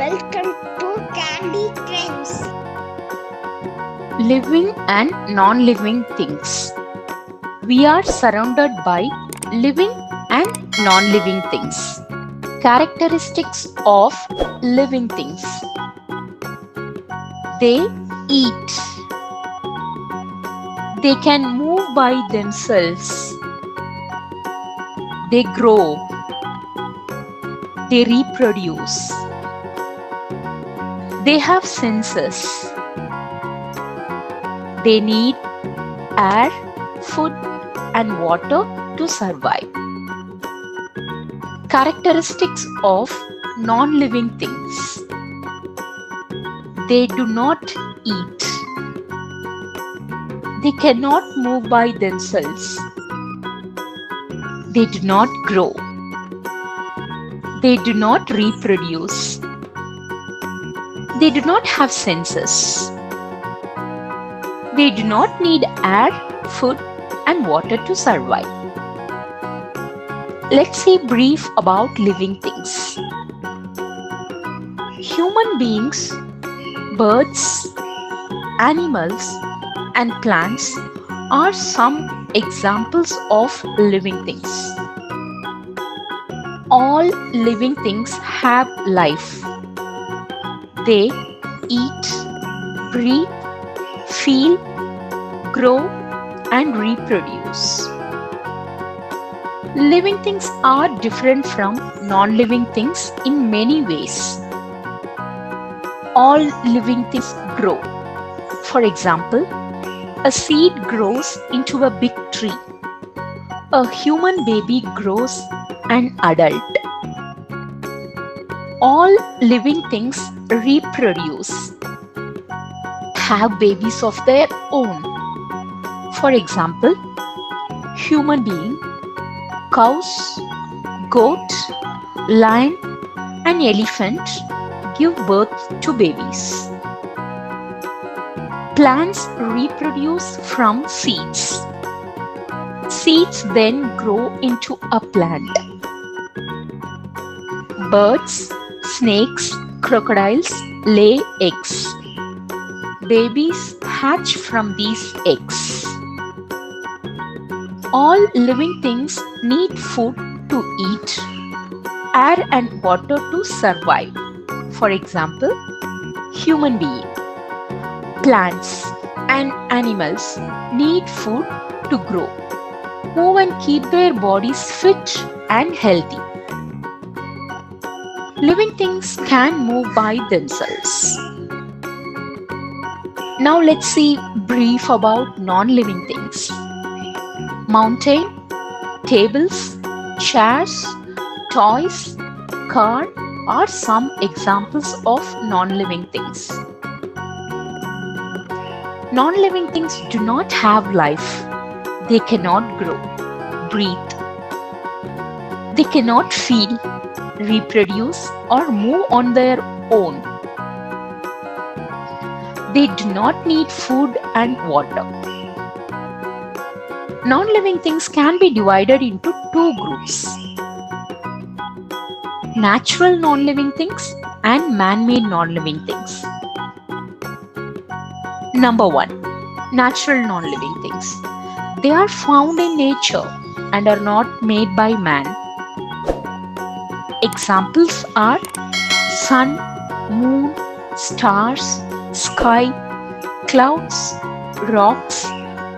Welcome to Candy Trends. Living and non-living things. We are surrounded by living and non-living things. Characteristics of living things. They eat. They can move by themselves. They grow. They reproduce. They have senses. They need air, food, and water to survive. Characteristics of non-living things. They do not eat. They cannot move by themselves. They do not grow. They do not reproduce. They do not have senses. They do not need air, food, and water to survive. Let's see brief about living things. Human beings, birds, animals, and plants are some examples of living things. All living things have life. They eat, breathe, feel, grow, and reproduce. Living things are different from non-living things in many ways. All living things grow. For example, a seed grows into a big tree. A human baby grows an adult. All living things reproduce, have babies of their own. For example, human being, cows, goat, lion, and elephant give birth to babies. Plants reproduce from seeds. Seeds then grow into a plant. Birds, snakes, crocodiles lay eggs. Babies hatch from these eggs. All living things need food to eat, air and water to survive. For example, human being, plants and animals need food to grow, move and keep their bodies fit and healthy. Living things can move by themselves. Now let's see brief about non-living things. Mountain, tables, chairs, toys, car are some examples of non-living things. Non-living things do not have life. They cannot grow, breathe. They cannot feel, reproduce, or move on their own. They do not need food and water. Non-living things can be divided into two groups: natural non-living things and man-made non-living things. Number 1. Natural non-living things. They are found in nature and are not made by man. Examples are sun, moon, stars, sky, clouds, rocks,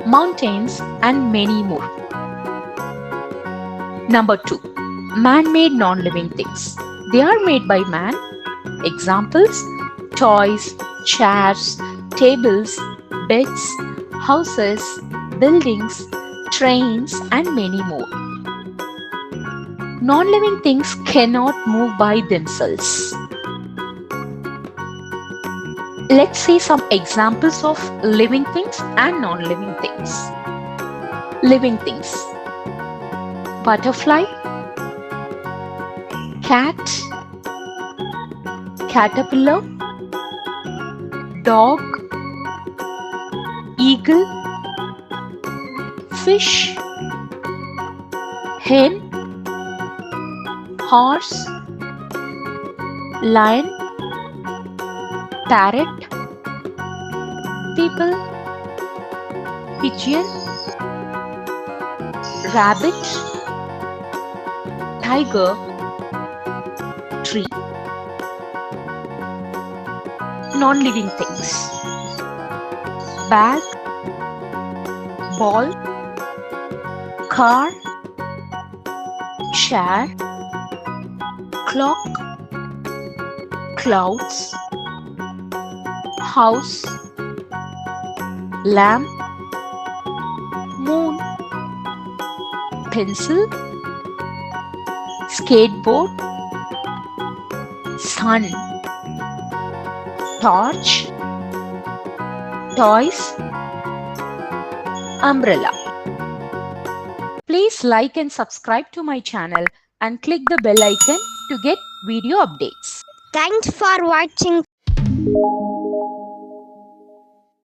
mountains, and many more. Number 2. Man-made non-living things. They are made by man. Examples: toys, chairs, tables, beds, houses, buildings, trains, and many more. Non-living things cannot move by themselves. Let's see some examples of living things and non-living things. Living things: butterfly, cat, caterpillar, dog, eagle, fish, hen, horse, lion, parrot, people, pigeon, rabbit, tiger, tree. Non-living things: bag, ball, car, chair, clock, clouds, house, lamp, moon, pencil, skateboard, sun, torch, toys, umbrella. Please like and subscribe to my channel and click the bell icon to get video updates. Thanks for watching.